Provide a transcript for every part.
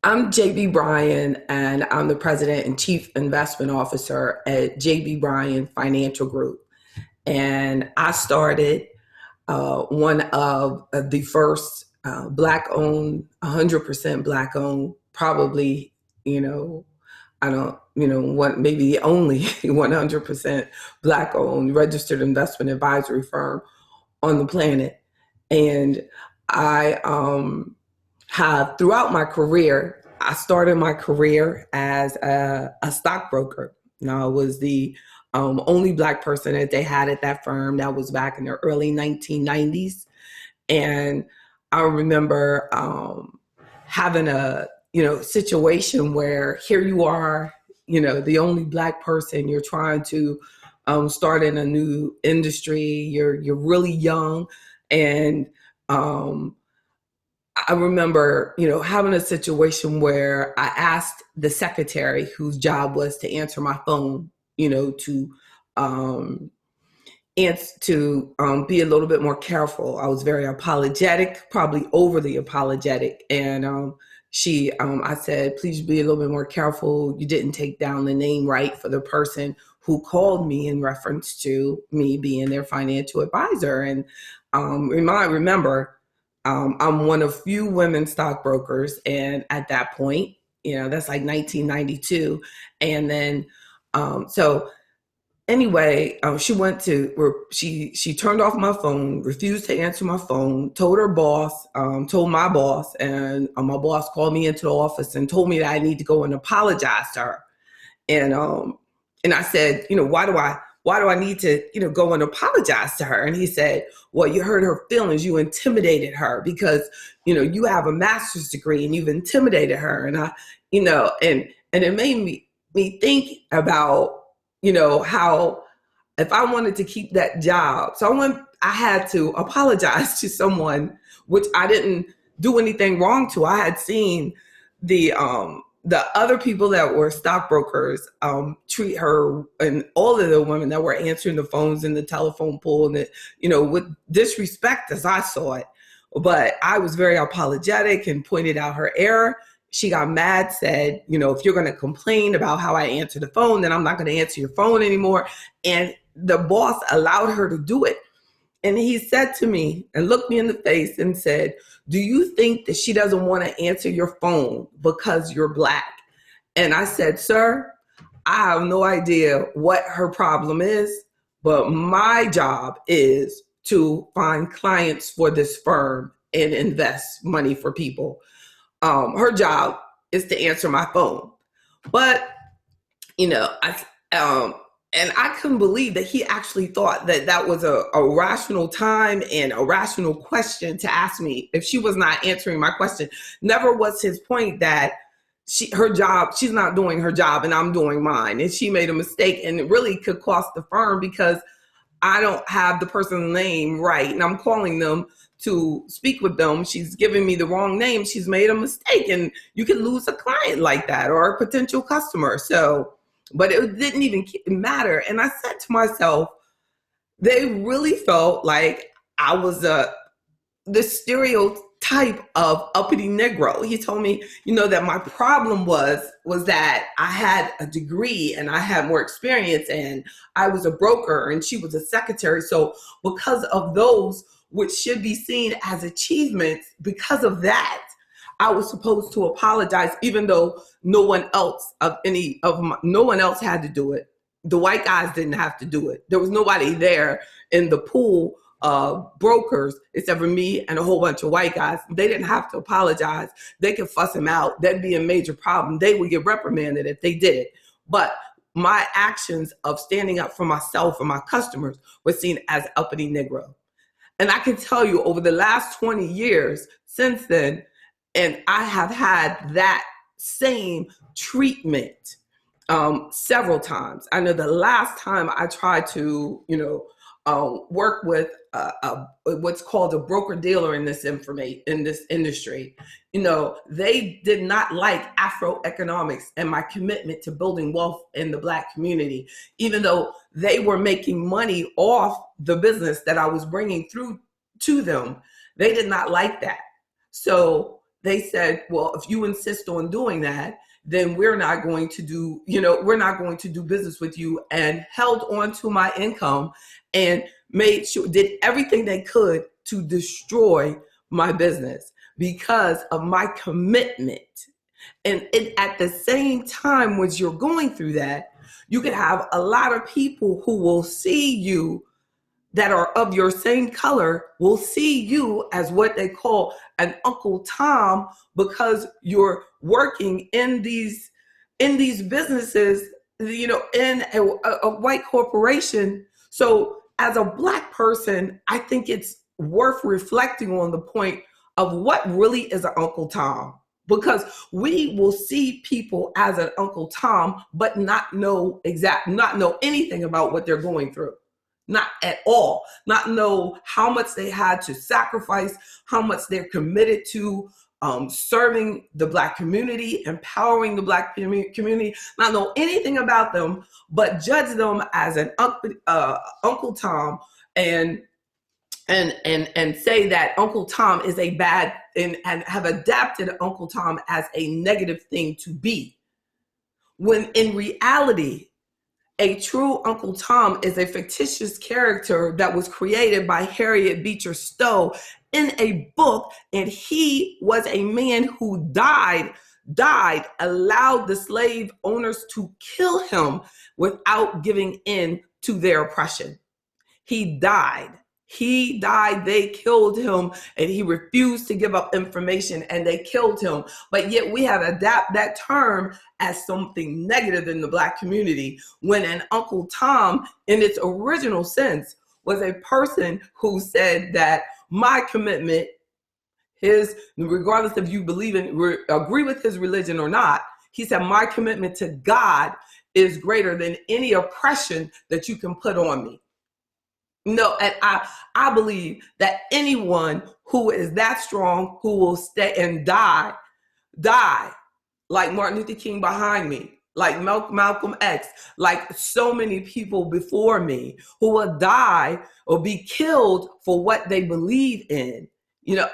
I'm JB Bryan, and I'm the president and chief investment officer at JB Bryan Financial Group. And I started one of the first black owned, 100% black owned, probably, you know, I don't, what, maybe the only 100% black owned registered investment advisory firm on the planet. And I have throughout my career, I started my career as a stockbroker. Now, I was the only black person that they had at that firm. That was back in the early 1990s. And I remember having a situation where here you are, the only black person. You're trying to start in a new industry. You're really young, and I remember, having a situation where I asked the secretary, whose job was to answer my phone, to um, be a little bit more careful. I was very apologetic, probably overly apologetic, and I said, please be a little bit more careful. You didn't take down the name right for the person who called me in reference to me being their financial advisor. And remember, I'm one of few women stockbrokers, and at that point, that's like 1992. And then, so anyway, she turned off my phone, refused to answer my phone, told her boss, told my boss, and my boss called me into the office and told me that I need to go and apologize to her. And I said, why do I need to, go and apologize to her? And he said, well, you hurt her feelings. You intimidated her because, you have a master's degree and you've intimidated her. And and it made me think about, how if I wanted to keep that job, I had to apologize to someone, which I didn't do anything wrong to. I had seen the other people that were stockbrokers treat her and all of the women that were answering the phones in the telephone pool and with disrespect as I saw it. But I was very apologetic and pointed out her error. She got mad, said, if you're going to complain about how I answer the phone, then I'm not going to answer your phone anymore. And the boss allowed her to do it. And he said to me and looked me in the face and said, do you think that she doesn't want to answer your phone because you're black? And I said, sir, I have no idea what her problem is, but my job is to find clients for this firm and invest money for people. Her job is to answer my phone. But, and I couldn't believe that he actually thought that that was a rational time and a rational question to ask me if she was not answering my question. Never was his point that she's not doing her job and I'm doing mine. And she made a mistake, and it really could cost the firm because I don't have the person's name right. And I'm calling them to speak with them. She's giving me the wrong name. She's made a mistake, and you can lose a client like that or a potential customer. So, but it didn't even matter. And I said to myself, they really felt like I was the stereotype of uppity Negro. He told me, that my problem was that I had a degree and I had more experience and I was a broker and she was a secretary. So because of those, which should be seen as achievements, because of that, I was supposed to apologize, even though no one else had to do it. The white guys didn't have to do it. There was nobody there in the pool of brokers except for me and a whole bunch of white guys. They didn't have to apologize. They could fuss him out. That'd be a major problem. They would get reprimanded if they did it. But my actions of standing up for myself and my customers were seen as uppity Negro. And I can tell you over the last 20 years since then, and I have had that same treatment several times. I know the last time I tried to, work with what's called a broker dealer in this industry, they did not like AfroEconomics and my commitment to building wealth in the Black community, even though they were making money off the business that I was bringing through to them. They did not like that. So they said, well, if you insist on doing that, then we're not going to do, we're not going to do business with you, and held on to my income and made sure, did everything they could to destroy my business because of my commitment. And at the same time, when you're going through that, you can have a lot of people who will see you that are of your same color, will see you as what they call an Uncle Tom, because you're working in these businesses, in a white corporation. So as a Black person, I think it's worth reflecting on the point of what really is an Uncle Tom. Because we will see people as an Uncle Tom, but not know anything about what they're going through. Not at all. Not know how much they had to sacrifice, how much they're committed to serving the Black community, empowering the Black community, not know anything about them, but judge them as an Uncle Tom, and say that Uncle Tom is a bad, and have adapted Uncle Tom as a negative thing to be. When in reality, a true Uncle Tom is a fictitious character that was created by Harriet Beecher Stowe in a book, and he was a man who died, allowed the slave owners to kill him without giving in to their oppression. He died, they killed him, and he refused to give up information, and they killed him. But yet we have adapted that term as something negative in the Black community, when an Uncle Tom, in its original sense, was a person who said that my commitment, regardless if you agree with his religion or not, he said, my commitment to God is greater than any oppression that you can put on me. No, and I believe that anyone who is that strong, who will stay and die, like Martin Luther King behind me, like Malcolm X, like so many people before me, who will die or be killed for what they believe in.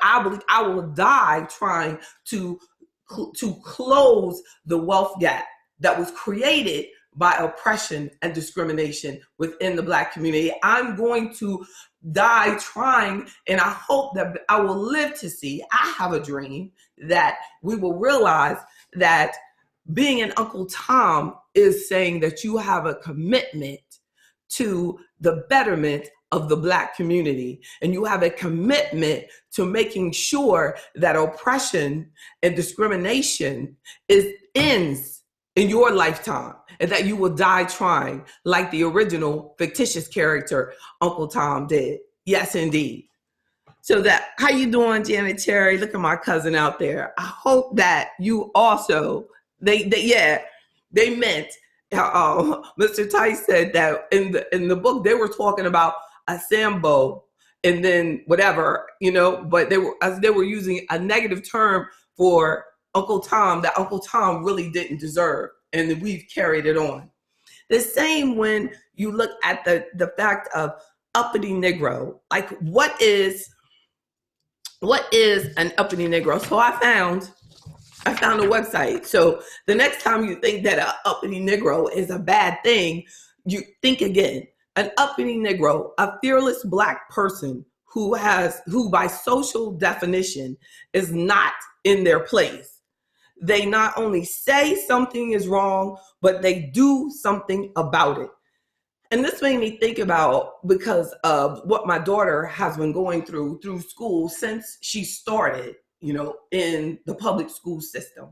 I believe I will die trying to close the wealth gap that was created by oppression and discrimination within the Black community. I'm going to die trying, and I hope that I will live to see, I have a dream that we will realize that being an Uncle Tom is saying that you have a commitment to the betterment of the Black community, and you have a commitment to making sure that oppression and discrimination ends in your lifetime, and that you will die trying, like the original fictitious character Uncle Tom did. Yes, indeed. So how you doing, Janet Cherry? Look at my cousin out there. I hope that you also, they meant, Mr. Tice said that in the book, they were talking about a Sambo and then whatever, but they were using a negative term for Uncle Tom that Uncle Tom really didn't deserve, and we've carried it on. The same when you look at the fact of uppity Negro, like what is an uppity Negro? So I found a website. So the next time you think that an uppity Negro is a bad thing, you think again. An uppity Negro, a fearless Black person who by social definition is not in their place. They not only say something is wrong, but they do something about it. And this made me think about, because of what my daughter has been going through school since she started, in the public school system.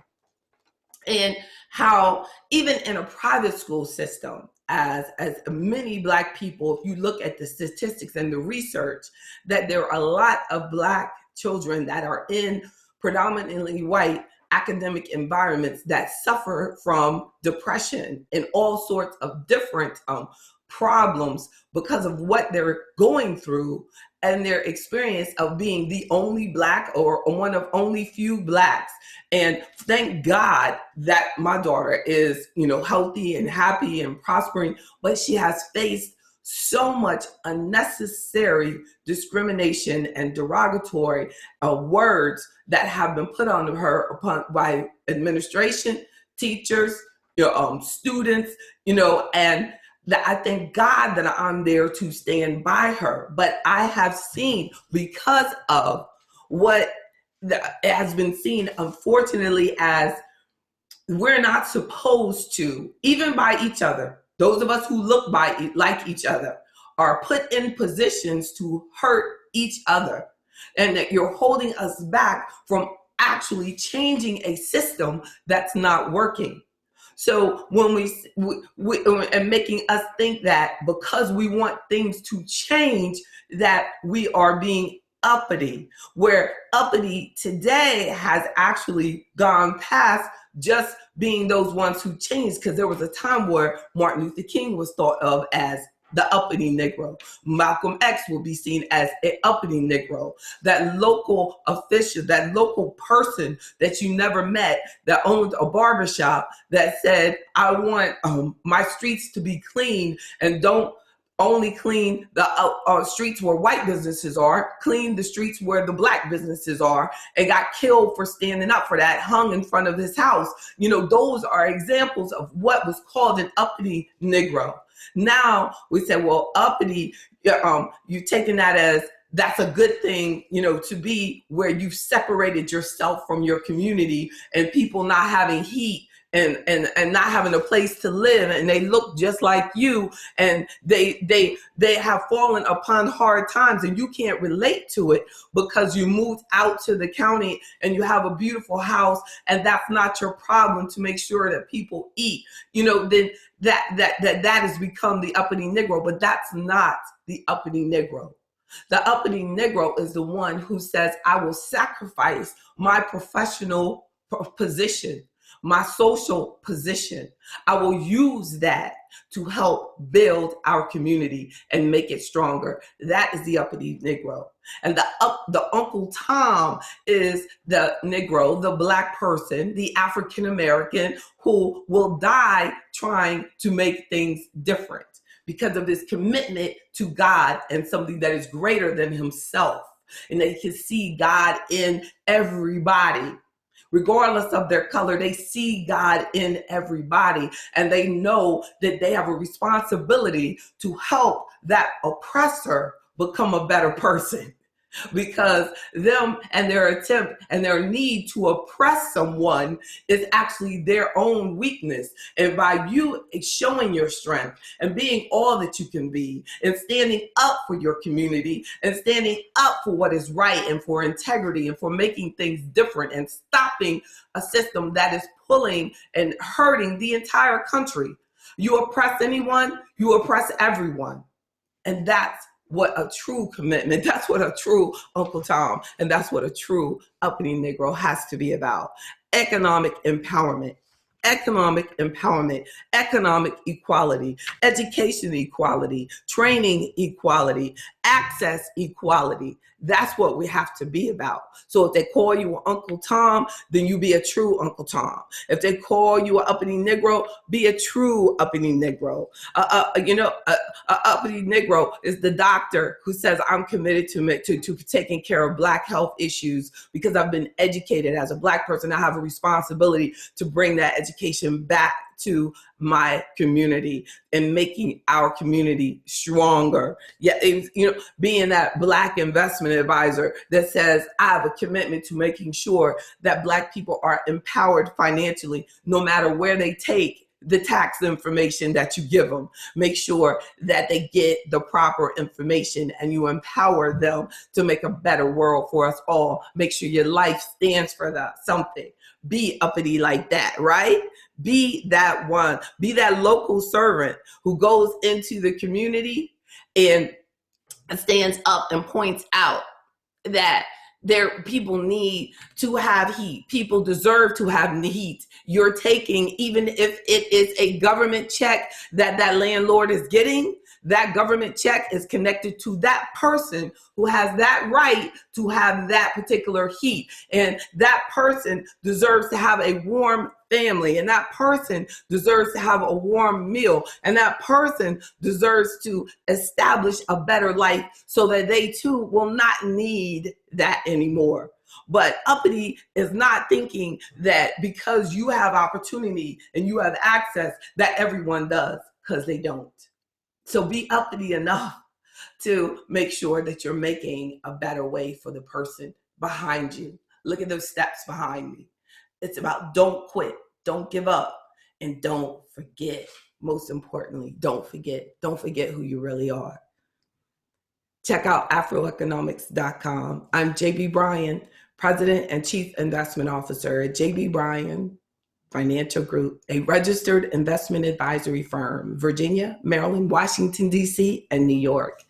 And how even in a private school system, as many Black people, if you look at the statistics and the research, that there are a lot of Black children that are in predominantly white academic environments that suffer from depression and all sorts of different problems because of what they're going through and their experience of being the only Black or one of only few Blacks. And thank God that my daughter is, healthy and happy and prospering, but she has faced so much unnecessary discrimination and derogatory words that have been put on her by administration, teachers, students, and that I thank God that I'm there to stand by her. But I have seen, because of what has been seen, unfortunately, as we're not supposed to, even by each other, those of us who look like each other are put in positions to hurt each other, and that you're holding us back from actually changing a system that's not working. So when we and making us think that because we want things to change, that we are being uppity, where uppity today has actually gone past just being those ones who changed, because there was a time where Martin Luther King was thought of as the uppity Negro. Malcolm X will be seen as an uppity Negro. That local official, that local person that you never met, that owned a barbershop, that said, I want my streets to be clean, and don't only clean the streets where white businesses are, clean the streets where the Black businesses are, and got killed for standing up for that, hung in front of his house. Those are examples of what was called an uppity Negro. Now we say, well, uppity, you've taken that as that's a good thing, to be where you've separated yourself from your community, and people not having heat and not having a place to live, and they look just like you, and they have fallen upon hard times, and you can't relate to it because you moved out to the county and you have a beautiful house, and that's not your problem to make sure that people eat. Then that has become the uppity Negro, but that's not the uppity Negro. The uppity Negro is the one who says, I will sacrifice my professional position, my social position. I will use that to help build our community and make it stronger. That is the uppity Negro. And the Uncle Tom is the Negro, the Black person, the African American, who will die trying to make things different because of his commitment to God and something that is greater than himself. And they can see God in everybody. Regardless of their color, they see God in everybody, and they know that they have a responsibility to help that oppressor become a better person. Because them and their attempt and their need to oppress someone is actually their own weakness. And by you showing your strength and being all that you can be, and standing up for your community, and standing up for what is right, and for integrity, and for making things different, and stopping a system that is pulling and hurting the entire country. You oppress anyone, you oppress everyone. And that's what a true commitment, that's what a true Uncle Tom, and that's what a true uppity Negro has to be about. Economic empowerment, economic equality, education equality, training equality, access equality. That's what we have to be about. So if they call you Uncle Tom, then you be a true Uncle Tom. If they call you an uppity Negro, be a true uppity Negro. Uppity Negro is the doctor who says, I'm committed to taking care of Black health issues because I've been educated as a Black person. I have a responsibility to bring that education back to my community and making our community stronger. Yeah, being that Black investment advisor that says, I have a commitment to making sure that Black people are empowered financially, no matter where they take the tax information that you give them. Make sure that they get the proper information and you empower them to make a better world for us all. Make sure your life stands for something. Be uppity like that, right? Be that one. Be that local servant who goes into the community and stands up and points out that people need to have heat. People deserve to have the heat. You're taking, even if it is a government check that landlord is getting, That government check is connected to that person who has that right to have that particular heat. And that person deserves to have a warm family. And that person deserves to have a warm meal. And that person deserves to establish a better life so that they too will not need that anymore. But Uppity is not thinking that because you have opportunity and you have access that everyone does, because they don't. So be uppity enough to make sure that you're making a better way for the person behind you. Look at those steps behind me. It's about don't quit, don't give up, and don't forget. Most importantly, don't forget. Don't forget who you really are. Check out AfroEconomics.com. I'm JB Bryan, President and Chief Investment Officer at JB Bryan Financial Group, a registered investment advisory firm, Virginia, Maryland, Washington, D.C., and New York.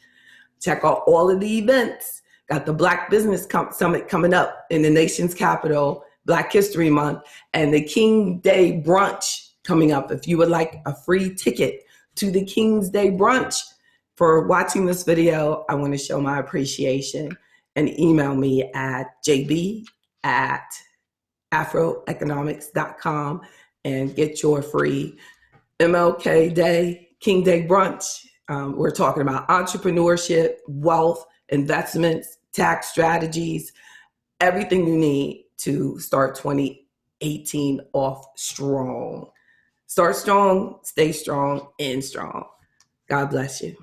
Check out all of the events. Got the Black Business Summit coming up in the nation's capital, Black History Month, and the King Day Brunch coming up. If you would like a free ticket to the King's Day Brunch for watching this video, I want to show my appreciation and email me at jb@afroeconomics.com and get your free MLK Day, King Day Brunch. We're talking about entrepreneurship, wealth, investments, tax strategies, everything you need to start 2018 off strong. Start strong, stay strong, end strong. God bless you.